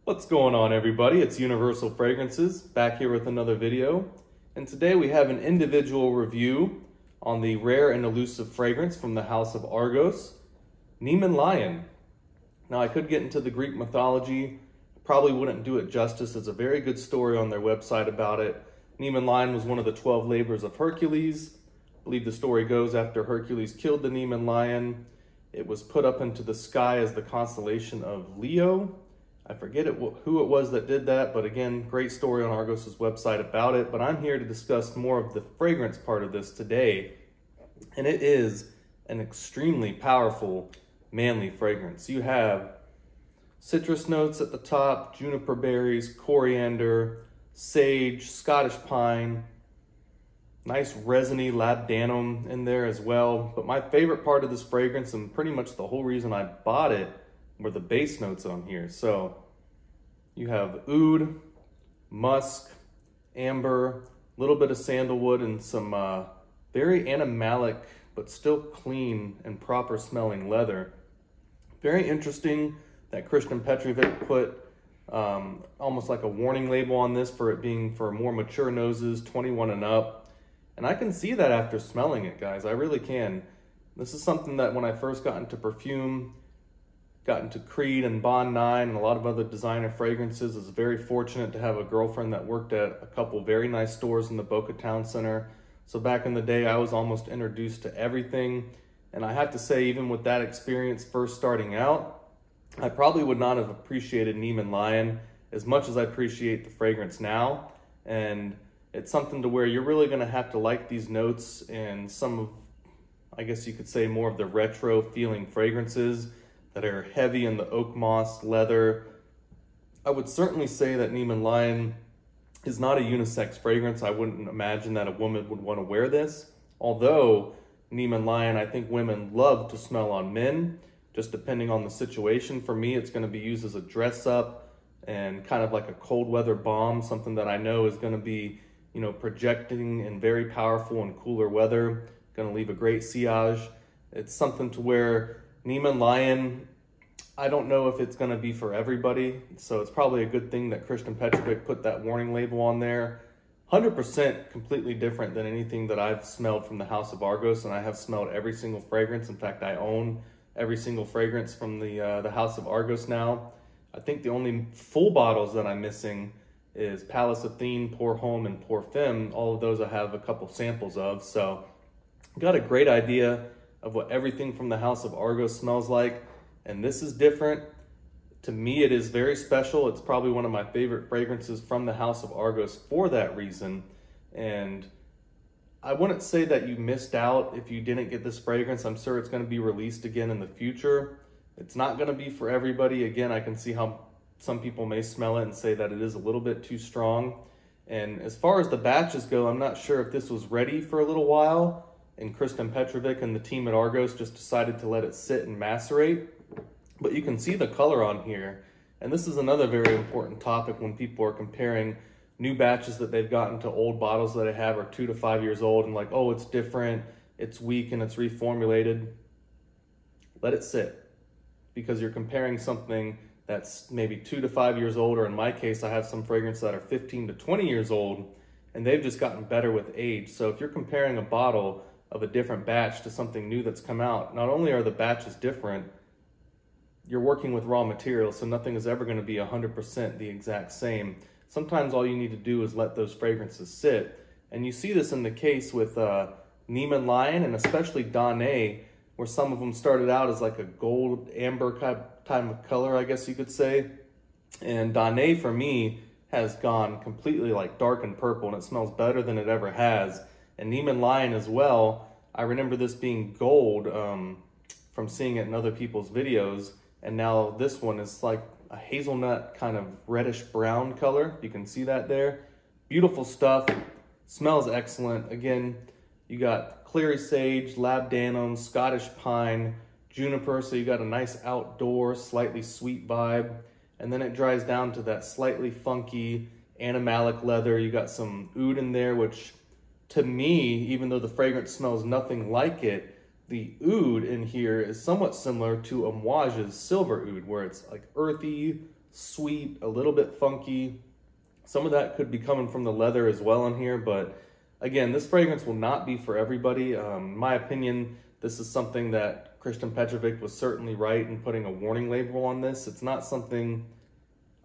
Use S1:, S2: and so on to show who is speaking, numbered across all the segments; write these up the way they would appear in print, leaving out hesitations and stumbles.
S1: What's going on, everybody? It's Universal Fragrances, back here with another video. And today we have an individual review on the rare and elusive fragrance from the house of Argos, Nemean Lion. Now, I could get into the Greek mythology, probably wouldn't do it justice. There's a very good story on their website about it. Nemean Lion was one of the 12 labors of Hercules. I believe the story goes after Hercules killed the Nemean Lion, it was put up into the sky as the constellation of Leo. I forget who it was that did that, but again, great story on Argos's website about it. But I'm here to discuss more of the fragrance part of this today. And it is an extremely powerful, manly fragrance. You have citrus notes at the top, juniper berries, coriander, sage, Scottish pine, nice resiny labdanum in there as well. But my favorite part of this fragrance, and pretty much the whole reason I bought it, were the base notes on here. So you have oud, musk, amber, a little bit of sandalwood, and some very animalic but still clean and proper smelling leather. Very interesting that Christian Petrovic put almost like a warning label on this for it being for more mature noses, 21 and up. And I can see that after smelling it, guys. I really can. This is something that when I first got into perfume, got into Creed and Bond 9 and a lot of other designer fragrances, is very fortunate to have a girlfriend that worked at a couple very nice stores in the Boca Town Center. So back in the day, I was almost introduced to everything. And I have to say, even with that experience first starting out, I probably would not have appreciated Nemean Lion as much as I appreciate the fragrance now. And it's something to where you're really gonna have to like these notes and some of, I guess you could say, more of the retro feeling fragrances that are heavy in the oak moss, leather. I would certainly say that Nemean Lion is not a unisex fragrance. I wouldn't imagine that a woman would want to wear this. Although Nemean Lion, I think women love to smell on men, just depending on the situation. For me, it's gonna be used as a dress up and kind of like a cold weather balm, something that I know is gonna be, you know, projecting in very powerful and cooler weather, gonna leave a great sillage. It's something to where Nemean Lion, I don't know if it's gonna be for everybody, so it's probably a good thing that Christian Petrovic put that warning label on there. 100% completely different than anything that I've smelled from the House of Argos, and I have smelled every single fragrance. In fact, I own every single fragrance from the House of Argos now. I think the only full bottles that I'm missing is Palace Athene, Pour Homme, and Pour Femme. All of those I have a couple samples of, so got a great idea of what everything from the House of Argos smells like. And this is different. To me, it is very special. It's probably one of my favorite fragrances from the House of Argos for that reason. And I wouldn't say that you missed out if you didn't get this fragrance. I'm sure it's gonna be released again in the future. It's not gonna be for everybody. Again, I can see how some people may smell it and say that it is a little bit too strong. And as far as the batches go, I'm not sure if this was ready for a little while and Christian Petrovic and the team at Argos just decided to let it sit and macerate. But you can see the color on here. And this is another very important topic when people are comparing new batches that they've gotten to old bottles that they have are 2 to 5 years old and like, oh, it's different, it's weak and it's reformulated. Let it sit, because you're comparing something that's maybe 2 to 5 years old, or in my case, I have some fragrances that are 15 to 20 years old and they've just gotten better with age. So if you're comparing a bottle of a different batch to something new that's come out, not only are the batches different, you're working with raw materials, so nothing is ever going to be 100% the exact same. Sometimes all you need to do is let those fragrances sit. And you see this in the case with Nemean Lion and especially Donnay, where some of them started out as like a gold amber type of color, I guess you could say. And Donnay for me has gone completely like dark and purple, and it smells better than it ever has. And Nemean Lion as well, I remember this being gold from seeing it in other people's videos. And now this one is like a hazelnut kind of reddish brown color. You can see that there. Beautiful stuff, smells excellent. Again, you got clary sage, labdanum, Scottish pine, juniper, so you got a nice outdoor, slightly sweet vibe. And then it dries down to that slightly funky animalic leather. You got some oud in there, which to me, even though the fragrance smells nothing like it, the oud in here is somewhat similar to Amouage's silver oud, where it's like earthy, sweet, a little bit funky. Some of that could be coming from the leather as well in here, but again, this fragrance will not be for everybody. In my opinion, this is something that Christian Petrovic was certainly right in putting a warning label on this. It's not something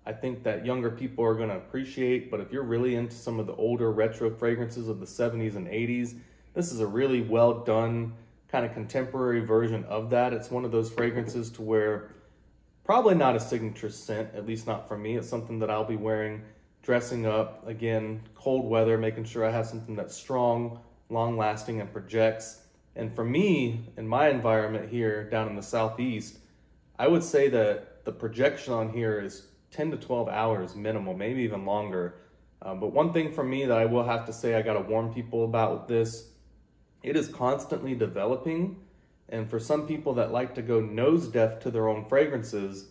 S1: I think that younger people are gonna appreciate, but if you're really into some of the older retro fragrances of the 70s and 80s, this is a really well done kind of contemporary version of that. It's one of those fragrances to where probably not a signature scent, at least not for me. It's something that I'll be wearing dressing up, again, cold weather, making sure I have something that's strong, long lasting, and projects. And for me, in my environment here down in the Southeast, I would say that the projection on here is 10 to 12 hours minimal, maybe even longer. But one thing for me that I will have to say I gotta warn people about with this, it is constantly developing. And for some people that like to go nose deaf to their own fragrances,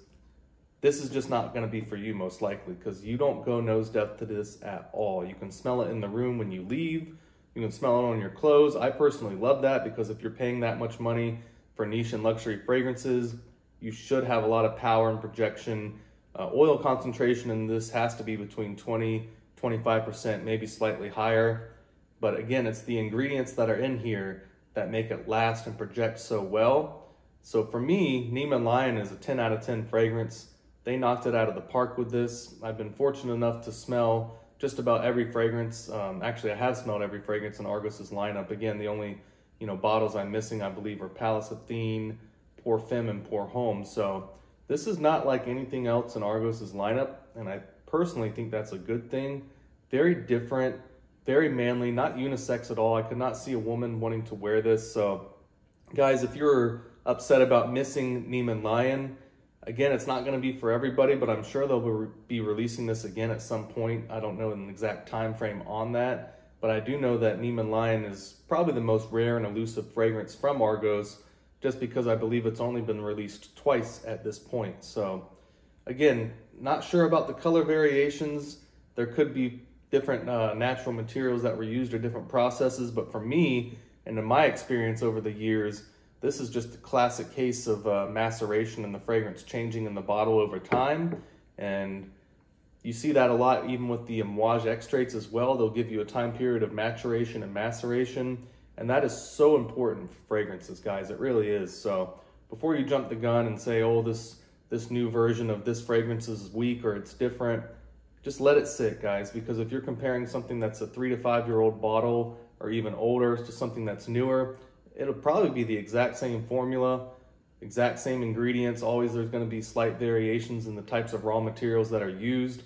S1: this is just not gonna be for you most likely, because you don't go nose deaf to this at all. You can smell it in the room when you leave. You can smell it on your clothes. I personally love that, because if you're paying that much money for niche and luxury fragrances, you should have a lot of power and projection. Oil concentration in this has to be between 20–25%, maybe slightly higher. But again, it's the ingredients that are in here that make it last and project so well. So for me, Neiman Lion is a 10 out of 10 fragrance. They knocked it out of the park with this. I've been fortunate enough to smell just about every fragrance. Actually, I have smelled every fragrance in Argos's lineup. Again, the only bottles I'm missing, I believe, are Palace Athene, Pour Femme, and Pour Homme. So this is not like anything else in Argos's lineup, and I personally think that's a good thing. Very different, very manly, not unisex at all. I could not see a woman wanting to wear this. So guys, if you're upset about missing Neiman Lion, again, it's not going to be for everybody, but I'm sure they'll be releasing this again at some point. I don't know an exact time frame on that, but I do know that Neiman Lion is probably the most rare and elusive fragrance from Argos, just because I believe it's only been released twice at this point. So again, not sure about the color variations. There could be different natural materials that were used or different processes, but for me, and in my experience over the years, this is just a classic case of maceration and the fragrance changing in the bottle over time. And you see that a lot even with the amouage extracts as well. They'll give you a time period of maturation and maceration. And that is so important for fragrances, guys. It really is. So before you jump the gun and say, oh, this new version of this fragrance is weak or it's different, just let it sit, guys. Because if you're comparing something that's a 3 to 5 year old bottle or even older to something that's newer, it'll probably be the exact same formula, exact same ingredients. Always there's going to be slight variations in the types of raw materials that are used.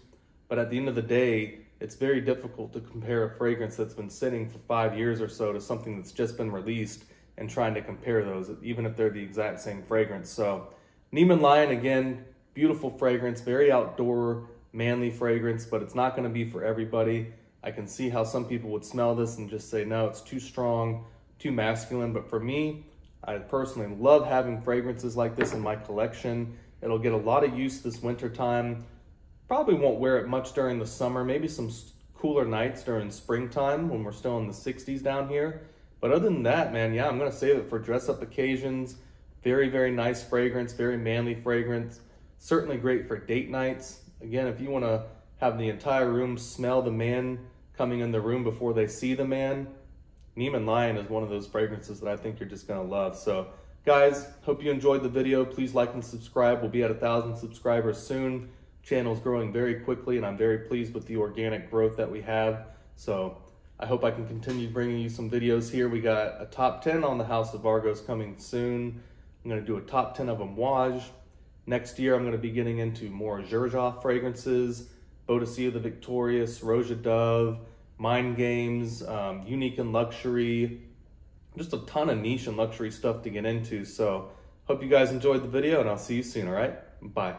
S1: But at the end of the day, it's very difficult to compare a fragrance that's been sitting for 5 years or so to something that's just been released and trying to compare those, even if they're the exact same fragrance. So Neiman Lion, again, beautiful fragrance, very outdoor, manly fragrance, but it's not going to be for everybody. I can see how some people would smell this and just say, no, it's too strong, too masculine. But for me, I personally love having fragrances like this in my collection. It'll get a lot of use this winter time. Probably won't wear it much during the summer, maybe some cooler nights during springtime when we're still in the 60s down here. But other than that, man, yeah, I'm gonna save it for dress up occasions. Very, very nice fragrance, very manly fragrance. Certainly great for date nights. Again, if you wanna have the entire room smell the man coming in the room before they see the man, Neiman Lion is one of those fragrances that I think you're just gonna love. So guys, hope you enjoyed the video. Please like and subscribe. We'll be at 1,000 subscribers soon. Channel's growing very quickly, and I'm very pleased with the organic growth that we have. So I hope I can continue bringing you some videos here. We got a top 10 on the House of Argos coming soon. I'm gonna do a top 10 of amouage. Next year, I'm gonna be getting into more Xerjoff fragrances, Boadicea the Victorious, Roja Dove, Mind Games, Unique and Luxury, just a ton of niche and luxury stuff to get into. So hope you guys enjoyed the video, and I'll see you soon, all right? Bye.